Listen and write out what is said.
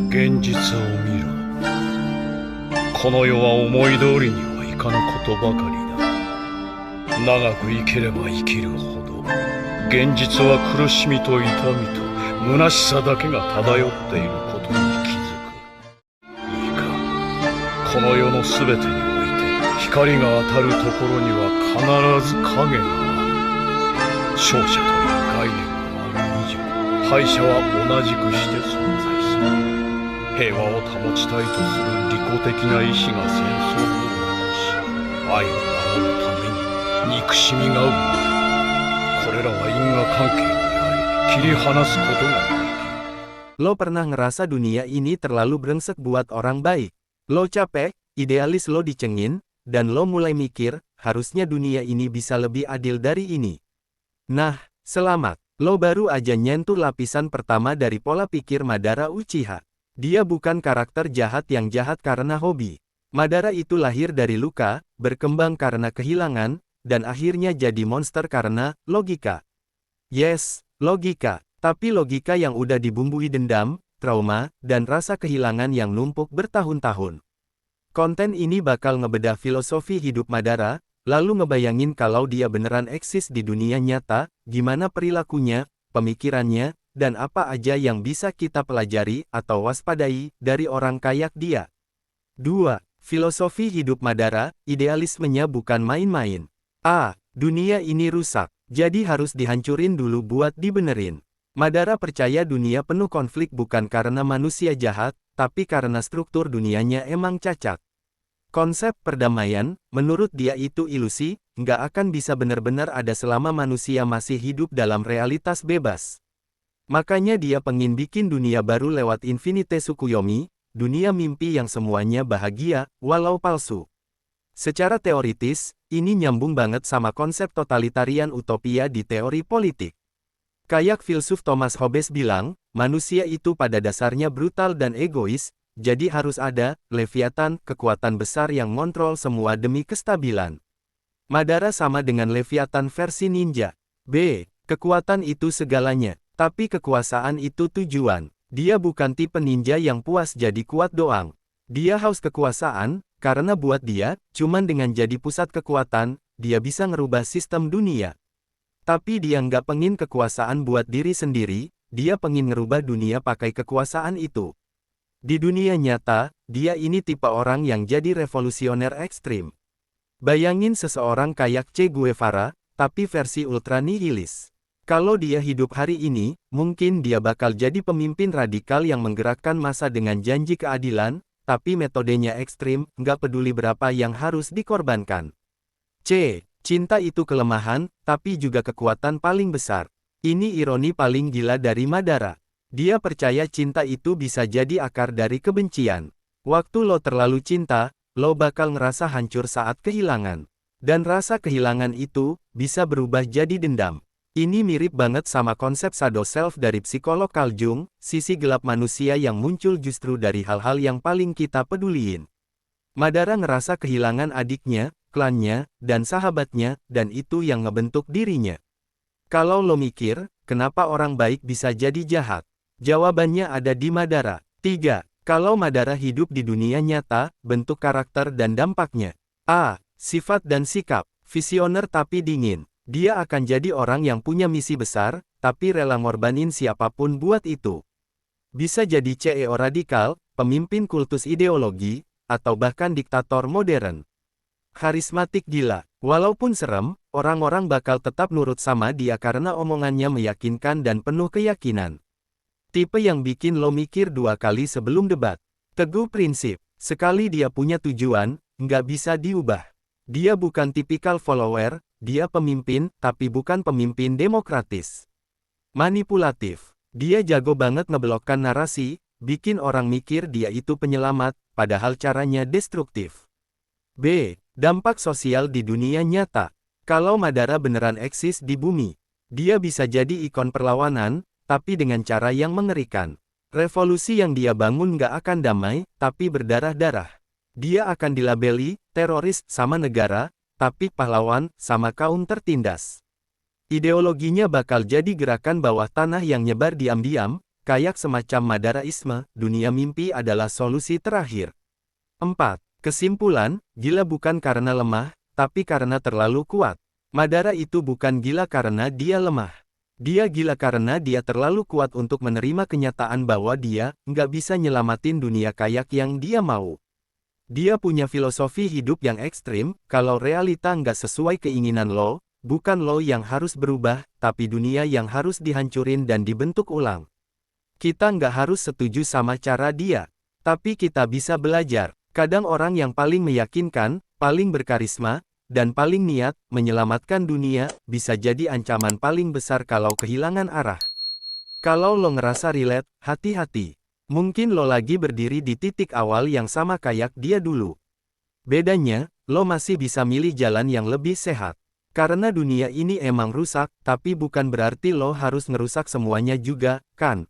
現実を見ろ。この世は思い通りにはいかぬことばかりだ。長く生きれば生きるほど、現実は苦しみと痛みと虚しさだけが漂っていることに気づく。いいか、この世のすべてにおいて光が当たるところには必ず影がある。勝者という概念がある以上、敗者は同じくして存在する。平和を保ちたいとする利己的な意志が戦争を起こし、愛を守るために憎しみが生まれ、これらは因果関係にあり、切り離すことができる。Lo pernah ngerasa dunia ini terlalu brengsek buat orang baik? Lo capek, idealis lo dicengin, dan lo mulai mikir, harusnya dunia ini bisa lebih adil dari ini. Nah, selamat. Lo baru aja nyentuh lapisan pertama dari pola pikir Madara Uchiha. Dia bukan karakter jahat yang jahat karena hobi. Madara itu lahir dari luka, berkembang karena kehilangan, dan akhirnya jadi monster karena logika. Yes, logika. Tapi logika yang udah dibumbui dendam, trauma, dan rasa kehilangan yang numpuk bertahun-tahun. Konten ini bakal ngebedah filosofi hidup Madara, lalu ngebayangin kalau dia beneran eksis di dunia nyata, gimana perilakunya, pemikirannya, dan apa aja yang bisa kita pelajari atau waspadai dari orang kayak dia. 2. Filosofi hidup Madara, idealismenya bukan main-main. A. Dunia ini rusak, jadi harus dihancurin dulu buat dibenerin. Madara percaya dunia penuh konflik bukan karena manusia jahat, tapi karena struktur dunianya emang cacat. Konsep perdamaian, menurut dia itu ilusi, nggak akan bisa benar-benar ada selama manusia masih hidup dalam realitas bebas. Makanya dia pengin bikin dunia baru lewat Infinite Tsukuyomi, dunia mimpi yang semuanya bahagia, walau palsu. Secara teoritis, ini nyambung banget sama konsep totalitarian utopia di teori politik. Kayak filsuf Thomas Hobbes bilang, manusia itu pada dasarnya brutal dan egois, jadi harus ada, Leviathan, kekuatan besar yang ngontrol semua demi kestabilan. Madara sama dengan Leviathan versi ninja. B. Kekuatan itu segalanya. Tapi kekuasaan itu tujuan. Dia bukan tipe ninja yang puas jadi kuat doang. Dia haus kekuasaan, karena buat dia, cuman dengan jadi pusat kekuatan, dia bisa ngerubah sistem dunia. Tapi dia nggak pengin kekuasaan buat diri sendiri, dia pengin ngerubah dunia pakai kekuasaan itu. Di dunia nyata, dia ini tipe orang yang jadi revolusioner ekstrim. Bayangin seseorang kayak Che Guevara, tapi versi ultra nihilis. Kalau dia hidup hari ini, mungkin dia bakal jadi pemimpin radikal yang menggerakkan massa dengan janji keadilan, tapi metodenya ekstrim, nggak peduli berapa yang harus dikorbankan. C. Cinta itu kelemahan, tapi juga kekuatan paling besar. Ini ironi paling gila dari Madara. Dia percaya cinta itu bisa jadi akar dari kebencian. Waktu lo terlalu cinta, lo bakal ngerasa hancur saat kehilangan. Dan rasa kehilangan itu, bisa berubah jadi dendam. Ini mirip banget sama konsep shadow self dari psikolog Carl Jung, sisi gelap manusia yang muncul justru dari hal-hal yang paling kita peduliin. Madara ngerasa kehilangan adiknya, klannya, dan sahabatnya, dan itu yang ngebentuk dirinya. Kalau lo mikir, kenapa orang baik bisa jadi jahat? Jawabannya ada di Madara. 3. Kalau Madara hidup di dunia nyata, bentuk karakter dan dampaknya. A. Sifat dan sikap, visioner tapi dingin. Dia akan jadi orang yang punya misi besar, tapi rela ngorbanin siapapun buat itu. Bisa jadi CEO radikal, pemimpin kultus ideologi, atau bahkan diktator modern. Karismatik gila, walaupun serem, orang-orang bakal tetap nurut sama dia karena omongannya meyakinkan dan penuh keyakinan. Tipe yang bikin lo mikir 2 kali sebelum debat. Teguh prinsip, sekali dia punya tujuan, nggak bisa diubah. Dia bukan tipikal follower, dia pemimpin, tapi bukan pemimpin demokratis. Manipulatif. Dia jago banget ngeblokkan narasi, bikin orang mikir dia itu penyelamat, padahal caranya destruktif. B. Dampak sosial di dunia nyata. Kalau Madara beneran eksis di bumi, dia bisa jadi ikon perlawanan, tapi dengan cara yang mengerikan. Revolusi yang dia bangun nggak akan damai, tapi berdarah-darah. Dia akan dilabeli teroris sama negara, tapi pahlawan sama kaum tertindas. Ideologinya bakal jadi gerakan bawah tanah yang nyebar diam-diam, kayak semacam Madaraisme, dunia mimpi adalah solusi terakhir. 4. Kesimpulan, gila bukan karena lemah, tapi karena terlalu kuat. Madara itu bukan gila karena dia lemah. Dia gila karena dia terlalu kuat untuk menerima kenyataan bahwa dia nggak bisa nyelamatin dunia kayak yang dia mau. Dia punya filosofi hidup yang ekstrim, kalau realita nggak sesuai keinginan lo, bukan lo yang harus berubah, tapi dunia yang harus dihancurin dan dibentuk ulang. Kita nggak harus setuju sama cara dia, tapi kita bisa belajar. Kadang orang yang paling meyakinkan, paling berkarisma, dan paling niat menyelamatkan dunia, bisa jadi ancaman paling besar kalau kehilangan arah. Kalau lo ngerasa relate, hati-hati. Mungkin lo lagi berdiri di titik awal yang sama kayak dia dulu. Bedanya, lo masih bisa milih jalan yang lebih sehat. Karena dunia ini emang rusak, tapi bukan berarti lo harus ngerusak semuanya juga, kan?